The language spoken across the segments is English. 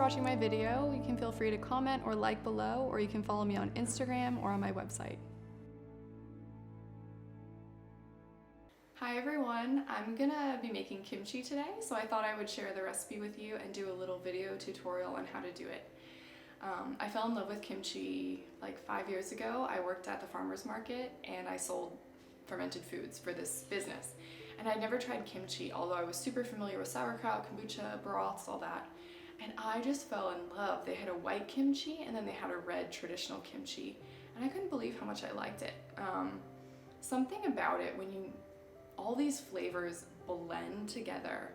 watching my video. You can feel free to comment or like below, or you can follow me on Instagram or on my website. Hi everyone, I'm gonna be making kimchi today, so I thought I would share the recipe with you and do a little video tutorial on how to do it. I fell in love with kimchi like 5 years ago. I worked at the farmer's market and I sold fermented foods for this business. And I'd never tried kimchi, although I was super familiar with sauerkraut, kombucha, broths, all that. And I just fell in love. They had a white kimchi and then they had a red traditional kimchi. And I couldn't believe how much I liked it. Something about it when all these flavors blend together,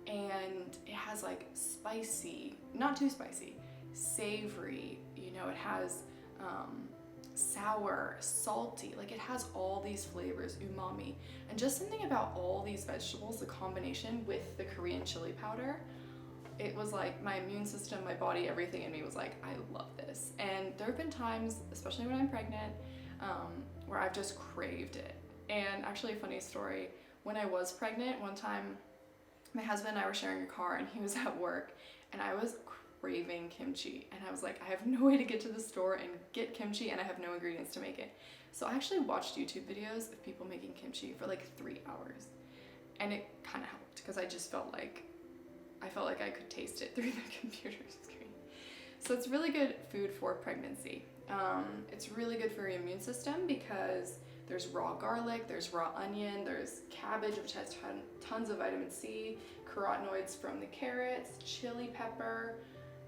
and it has like spicy, not too spicy, savory, you know, it has sour, salty, like it has all these flavors, umami, and just something about all these vegetables, the combination with the Korean chili powder, it was like my immune system, my body, everything in me was like, I love this. And there have been times, especially when I'm pregnant, where I've just craved it. And actually a funny story, when I was pregnant, one time my husband and I were sharing a car and he was at work and I was craving kimchi, and I was like, I have no way to get to the store and get kimchi and I have no ingredients to make it. So I actually watched YouTube videos of people making kimchi for like 3 hours, and it kind of helped because I just felt like I could taste it through the computer screen. So it's really good food for pregnancy. It's really good for your immune system because there's raw garlic, there's raw onion, there's cabbage, which has tons of vitamin C, carotenoids from the carrots, chili pepper,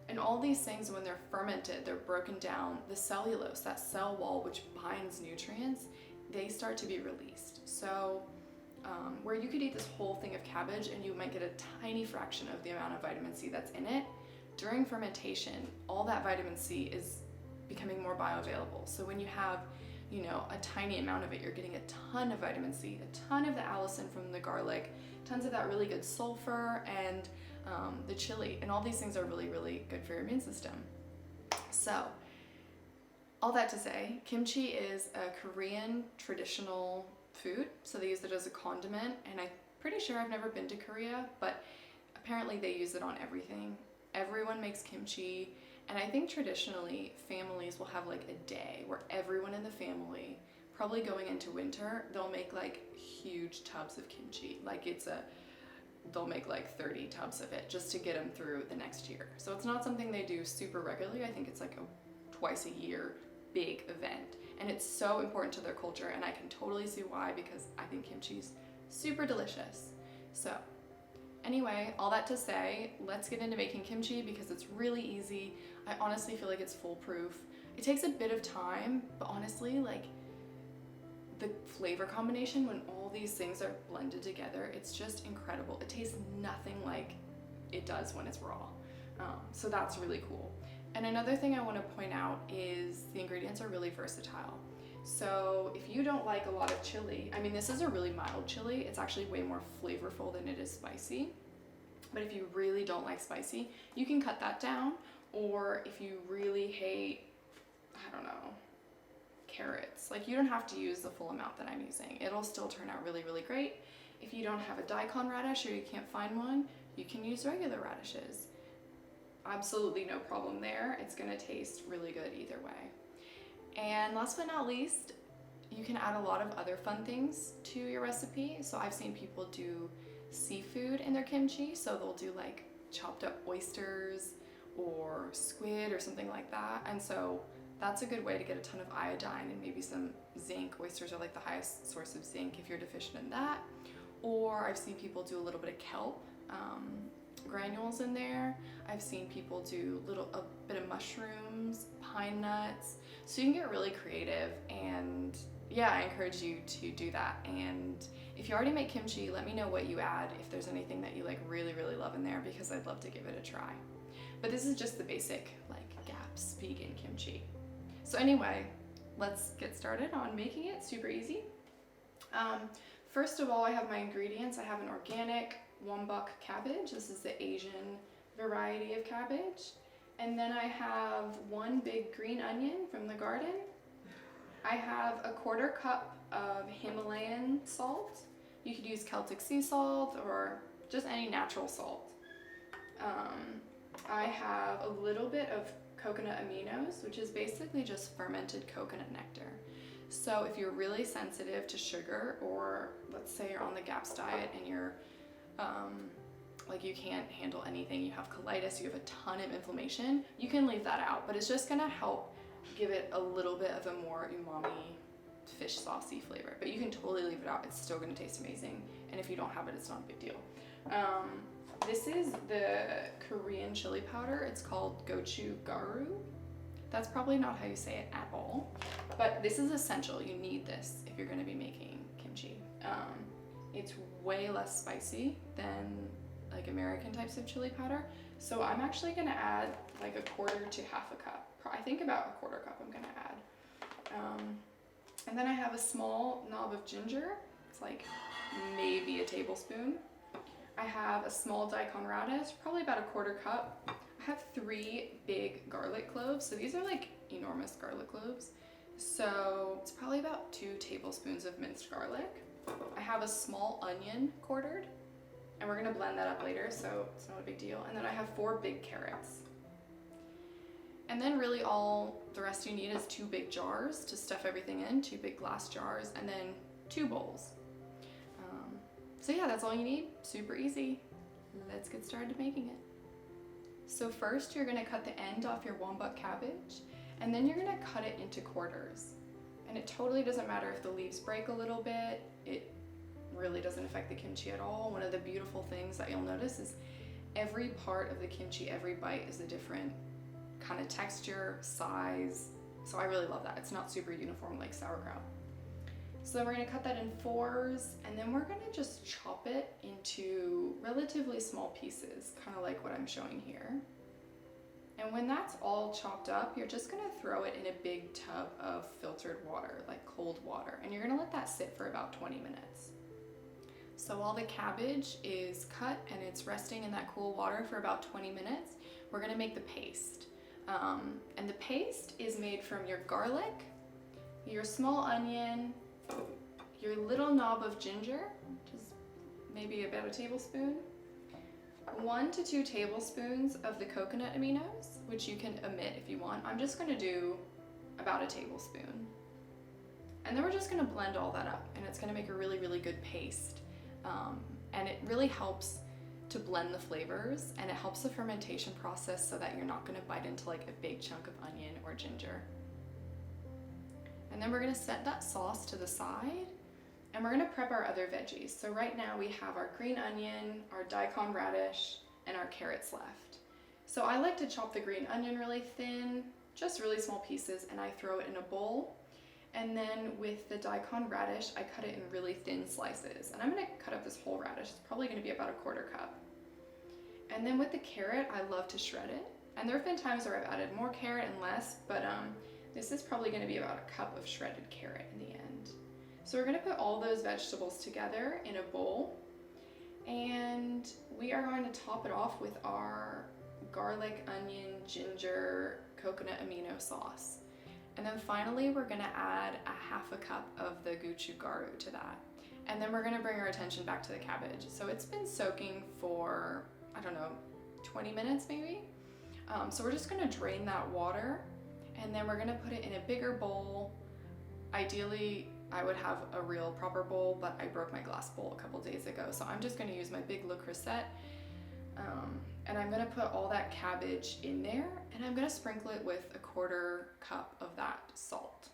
and all these things, when they're fermented, they're broken down, the cellulose, that cell wall which binds nutrients, they start to be released. So where you could eat this whole thing of cabbage and you might get a tiny fraction of the amount of vitamin C that's in it, during fermentation, all that vitamin C is becoming more bioavailable. So when you have, you know, a tiny amount of it, you're getting a ton of vitamin C, a ton of the allicin from the garlic, tons of that really good sulfur, and the chili, and all these things are really, really good for your immune system. So, all that to say, kimchi is a Korean traditional food, so they use it as a condiment, and I'm pretty sure, I've never been to Korea, but apparently they use it on everything. Everyone makes kimchi. And I think traditionally families will have like a day where everyone in the family, probably going into winter, they'll make like huge tubs of kimchi. Like they'll make like 30 tubs of it just to get them through the next year. So it's not something they do super regularly. I think it's like a twice a year big event. And it's so important to their culture, and I can totally see why, because I think kimchi's super delicious. So anyway, all that to say, let's get into making kimchi because it's really easy. I honestly feel like it's foolproof. It takes a bit of time, but honestly, like the flavor combination when all these things are blended together, it's just incredible. It tastes nothing like it does when it's raw. So that's really cool. And another thing I want to point out is the ingredients are really versatile. So if you don't like a lot of chili, I mean, this is a really mild chili. It's actually way more flavorful than it is spicy. But if you really don't like spicy, you can cut that down. Or if you really hate, I don't know, carrots, like you don't have to use the full amount that I'm using. It'll still turn out really, really great. If you don't have a daikon radish or you can't find one, you can use regular radishes. Absolutely no problem there. It's gonna taste really good either way. And last but not least, you can add a lot of other fun things to your recipe. So I've seen people do seafood in their kimchi. So they'll do like chopped up oysters or squid or something like that. And so that's a good way to get a ton of iodine and maybe some zinc. Oysters are like the highest source of zinc if you're deficient in that. Or I've seen people do a little bit of kelp granules in there. I've seen people do a bit of mushrooms, pine nuts. So you can get really creative, and yeah, I encourage you to do that. And if you already make kimchi, let me know what you add, if there's anything that you like really, really love in there, because I'd love to give it a try. But this is just the basic like GAPS vegan kimchi. So anyway, let's get started on making it. Super easy. First of all, I have my ingredients. I have an organic wonbok cabbage. This is the Asian variety of cabbage. And then I have one big green onion from the garden. I have a 1/4 cup of Himalayan salt. You could use Celtic sea salt or just any natural salt. I have a little bit of coconut aminos, which is basically just fermented coconut nectar. So if you're really sensitive to sugar, or let's say you're on the GAPS diet and you're like you can't handle anything, you have colitis, you have a ton of inflammation, you can leave that out, but it's just gonna help give it a little bit of a more umami fish saucy flavor. But you can totally leave it out, it's still gonna taste amazing, and if you don't have it, it's not a big deal. This is the Korean chili powder. It's called gochugaru. That's probably not how you say it at all, but this is essential. You need this if you're gonna be making kimchi. It's way less spicy than like American types of chili powder. So I'm actually gonna add like a quarter to half a cup. I think about a quarter cup I'm gonna add. And then I have a small knob of ginger. It's like maybe a tablespoon. I have a small daikon radish, probably about a quarter cup. I have 3 big garlic cloves. So these are like enormous garlic cloves. So it's probably about 2 tablespoons of minced garlic. I have a small onion quartered, and we're gonna blend that up later, so it's not a big deal. And then I have 4 big carrots. And then really all the rest you need is 2 big jars to stuff everything in, 2 big glass jars, and then 2 bowls. So yeah, that's all you need. Super easy. Let's get started making it. So first you're gonna cut the end off your wombat cabbage, and then you're gonna cut it into quarters. And it totally doesn't matter if the leaves break a little bit. It really doesn't affect the kimchi at all. One of the beautiful things that you'll notice is every part of the kimchi, every bite is a different kind of texture, size. So I really love that. It's not super uniform like sauerkraut. So then we're gonna cut that in 4s, and then we're gonna just chop it into relatively small pieces, kind of like what I'm showing here. And when that's all chopped up, you're just gonna throw it in a big tub of filtered water, like cold water, and you're gonna let that sit for about 20 minutes. So while the cabbage is cut and it's resting in that cool water for about 20 minutes, we're gonna make the paste. And the paste is made from your garlic, your small onion, your little knob of ginger, which is maybe about a tablespoon, 1 to 2 tablespoons of the coconut aminos, which you can omit if you want. I'm just gonna do about a tablespoon. And then we're just gonna blend all that up, and it's gonna make a really, really good paste. And it really helps to blend the flavors, and it helps the fermentation process so that you're not gonna bite into like a big chunk of onion or ginger. And then we're gonna set that sauce to the side, and we're gonna prep our other veggies. So right now we have our green onion, our daikon radish, and our carrots left. So I like to chop the green onion really thin, just really small pieces, and I throw it in a bowl. And then with the daikon radish, I cut it in really thin slices. And I'm gonna cut up this whole radish. It's probably gonna be about a quarter cup. And then with the carrot, I love to shred it. And there have been times where I've added more carrot and less, but this is probably gonna be about a cup of shredded carrot in the end. So we're gonna put all those vegetables together in a bowl, and we are going to top it off with our garlic, onion, ginger, coconut amino sauce. And then finally, we're gonna add a half a cup of the gochugaru to that. And then we're gonna bring our attention back to the cabbage. So it's been soaking for, I don't know, 20 minutes maybe. So we're just gonna drain that water, and then we're gonna put it in a bigger bowl. Ideally, I would have a real proper bowl, but I broke my glass bowl a couple days ago. So I'm just gonna use my big Le Creuset, and I'm gonna put all that cabbage in there, and I'm gonna sprinkle it with a quarter cup of that salt.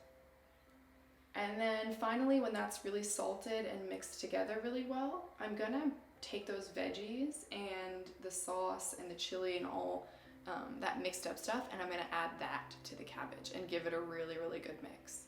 And then finally, when that's really salted and mixed together really well, I'm gonna take those veggies and the sauce and the chili and all that mixed up stuff, and I'm gonna add that to the cabbage and give it a really, really good mix.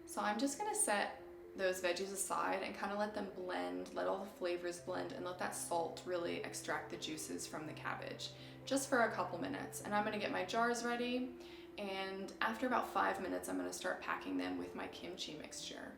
So I'm just gonna set those veggies aside and kind of let them blend, let all the flavors blend, and let that salt really extract the juices from the cabbage, just for a couple minutes. And I'm gonna get my jars ready, and after about 5 minutes, I'm gonna start packing them with my kimchi mixture.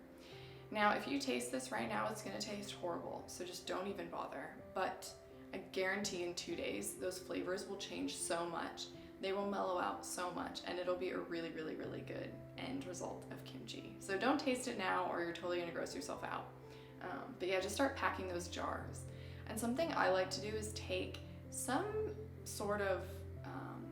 Now, if you taste this right now, it's gonna taste horrible, so just don't even bother. But I guarantee in 2 days, those flavors will change so much. They will mellow out so much, and it'll be a really, really, really good end result of kimchi. So don't taste it now, or you're totally gonna gross yourself out. But yeah, just start packing those jars. And something I like to do is take some sort of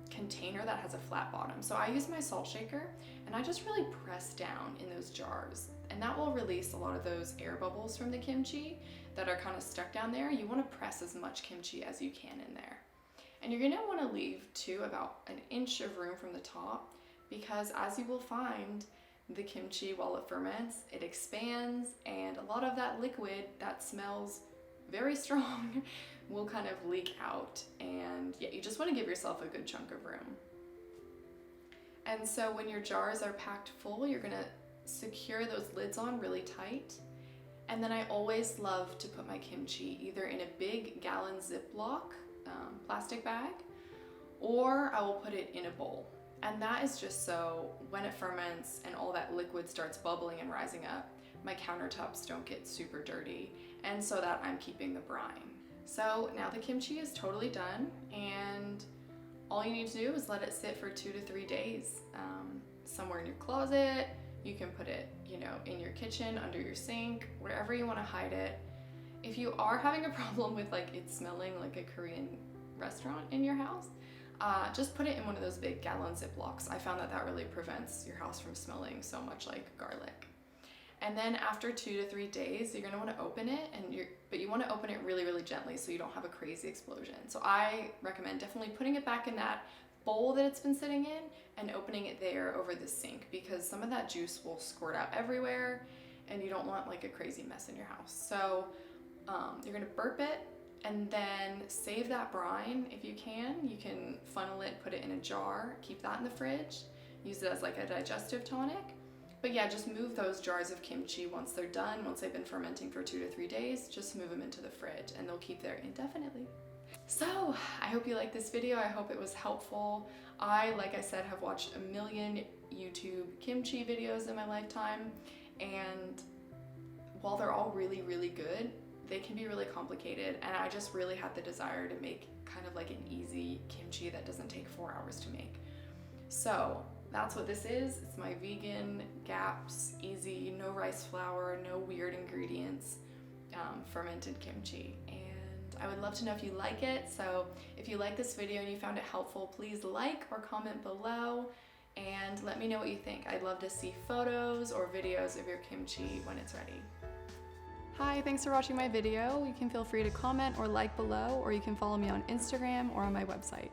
container that has a flat bottom. So I use my salt shaker and I just really press down in those jars, and that will release a lot of those air bubbles from the kimchi that are kind of stuck down there. You want to press as much kimchi as you can in there. And you're going to want to leave too about an inch of room from the top, because as you will find, the kimchi, while it ferments, it expands, and a lot of that liquid that smells very strong will kind of leak out, and yeah, you just want to give yourself a good chunk of room. And so when your jars are packed full, you're gonna secure those lids on really tight. And then I always love to put my kimchi either in a big gallon Ziploc plastic bag, or I will put it in a bowl. And that is just so when it ferments and all that liquid starts bubbling and rising up, my countertops don't get super dirty, and so that I'm keeping the brine. So now the kimchi is totally done, and all you need to do is let it sit for 2 to 3 days somewhere in your closet. You can put it, in your kitchen, under your sink, wherever you want to hide it. If you are having a problem with like it smelling like a Korean restaurant in your house, just put it in one of those big gallon Ziplocs. I found that really prevents your house from smelling so much like garlic. And then after 2 to 3 days, you're gonna want to open it, but you want to open it really, really gently so you don't have a crazy explosion. So I recommend definitely putting it back in that bowl that it's been sitting in and opening it there over the sink, because some of that juice will squirt out everywhere and you don't want like a crazy mess in your house. So you're gonna burp it and then save that brine if you can. You can funnel it, put it in a jar, keep that in the fridge, use it as like a digestive tonic. But yeah, just move those jars of kimchi once they're done, once they've been fermenting for 2 to 3 days, just move them into the fridge and they'll keep there indefinitely. So I hope you liked this video. I hope it was helpful. Like I said, have watched a million YouTube kimchi videos in my lifetime, and while they're all really, really good, they can be really complicated, and I just really had the desire to make kind of like an easy kimchi that doesn't take 4 hours to make. So that's what this is. It's my vegan, GAPS, easy, no rice flour, no weird ingredients, fermented kimchi. And I would love to know if you like it. So if you like this video and you found it helpful, please like or comment below and let me know what you think. I'd love to see photos or videos of your kimchi when it's ready. Hi, thanks for watching my video. You can feel free to comment or like below, or you can follow me on Instagram or on my website.